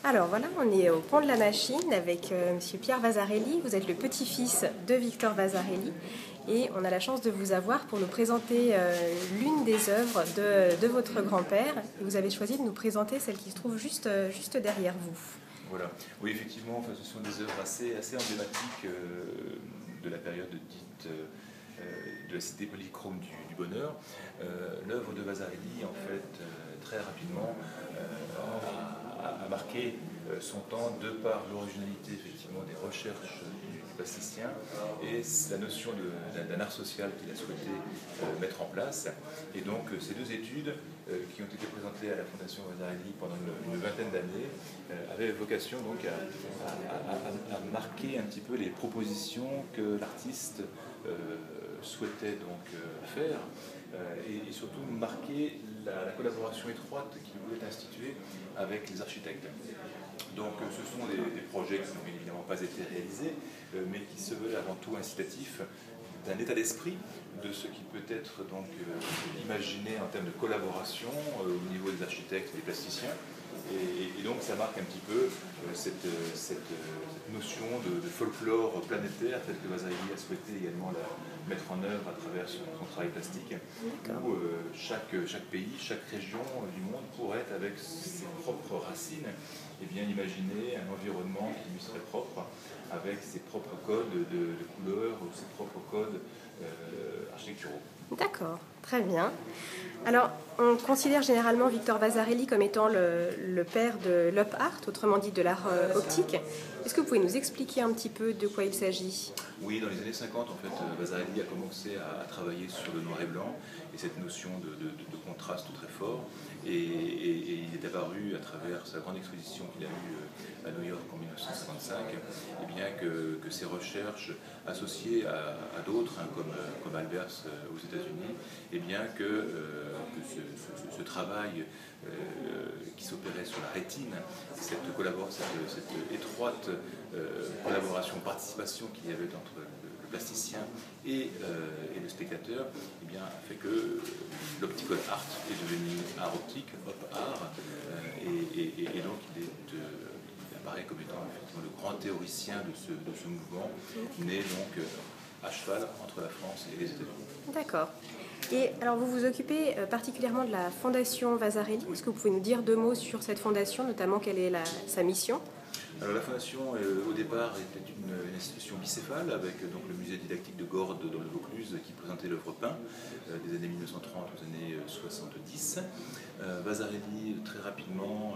Alors voilà, on est au Pont de la Machine avec Monsieur Pierre Vasarely. Vous êtes le petit-fils de Victor Vasarely et on a la chance de vous avoir pour nous présenter l'une des œuvres de votre grand-père. Vous avez choisi de nous présenter celle qui se trouve juste derrière vous. Voilà. Oui, effectivement, enfin, ce sont des œuvres assez emblématiques de la période dite de la cité polychrome du bonheur. L'œuvre de Vasarely, en fait, très rapidement, a marqué son temps de par l'originalité effectivement des recherches du plasticien et la notion d'un art social qu'il a souhaité mettre en place. Et donc ces deux études qui ont été présentées à la Fondation Vasarely pendant une vingtaine d'années avaient vocation donc à marquer un petit peu les propositions que l'artiste souhaitait donc faire et surtout marquer la collaboration étroite qu'il voulait instituer avec les architectes. Donc ce sont des projets qui n'ont évidemment pas été réalisés, mais qui se veulent avant tout incitatifs d'un état d'esprit de ce qui peut être donc imaginé en termes de collaboration au niveau des architectes et des plasticiens. Et donc ça marque un petit peu cette notion de folklore planétaire telle que Vasarely a souhaité également la mettre en œuvre à travers son travail plastique, où chaque pays, chaque région du monde pourrait, avec ses propres racines, et bien imaginer un environnement qui lui serait propre, avec ses propres codes de couleurs, ou ses propres codes architecturaux. D'accord, très bien. Alors, on considère généralement Victor Vasarely comme étant le père de l'op art, autrement dit de l'art optique. Est-ce que vous pouvez nous expliquer un petit peu de quoi il s'agit? Oui, dans les années 50, en fait, Vasarely a commencé à travailler sur le noir et blanc et cette notion de contraste très fort. Et il est apparu à travers sa grande exposition qu'il a eue à New York en 1955, et bien que ses recherches associées à d'autres, hein, comme Albers aux États-Unis, et bien que ce travail qui s'opérait sur la rétine, cette étroite collaboration, participation qu'il y avait entre le plasticien et le spectateur, eh bien, a fait que l'optical art est devenu art optique, op art, et donc il apparaît comme étant effectivement le grand théoricien de ce mouvement, né donc à cheval entre la France et les États-Unis. D'accord. Et alors vous vous occupez particulièrement de la Fondation Vasarely. Est-ce que vous pouvez nous dire deux mots sur cette fondation, notamment quelle est sa mission? Alors la Fondation, au départ, était une institution bicéphale avec donc, le musée didactique de Gordes dans le Vaucluse qui présentait l'œuvre peint des années 1930 aux années 70. Vasarely, très rapidement,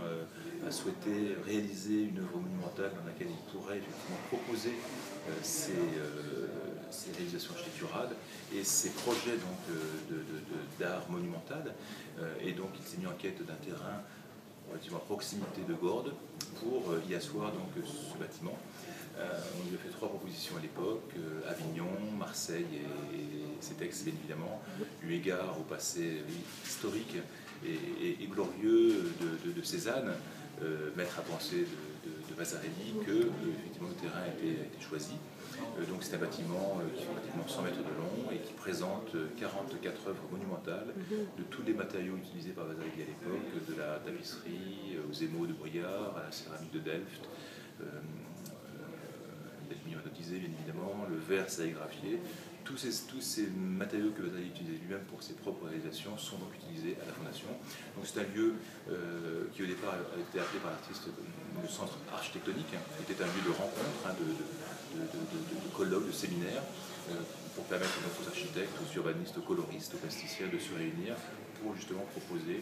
a souhaité réaliser une œuvre monumentale dans laquelle il pourrait effectivement proposer ses réalisations architecturales et ses projets d'art monumental. Et donc il s'est mis en quête d'un terrain relativement à proximité de Gordes pour y asseoir donc ce bâtiment. On lui a fait trois propositions à l'époque, Avignon, Marseille et Cetex, bien évidemment, eu égard au passé historique et glorieux de Cézanne, maître à penser de Vasarely, que effectivement, le terrain a été choisi. Donc c'est un bâtiment qui fait pratiquement 100 mètres de long et qui présente 44 œuvres monumentales de tous les matériaux utilisés par Vasarely à l'époque, de la tapisserie aux émaux de Briare, à la céramique de Delft, l'aluminium anodisé bien évidemment, le verre sérigraphié. Tous ces matériaux que Vasarely utilisait lui-même pour ses propres réalisations sont donc utilisés à la Fondation. Donc c'est un lieu qui au départ a été appelé par l'artiste le centre architectonique, qui était un lieu de rencontre, de colloques, de séminaires, pour permettre donc aux architectes, aux urbanistes, aux coloristes, aux plasticiens de se réunir pour justement proposer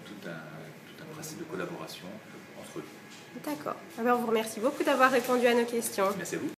tout un principe de collaboration entre eux. D'accord. Alors, on vous remercie beaucoup d'avoir répondu à nos questions. Merci à vous.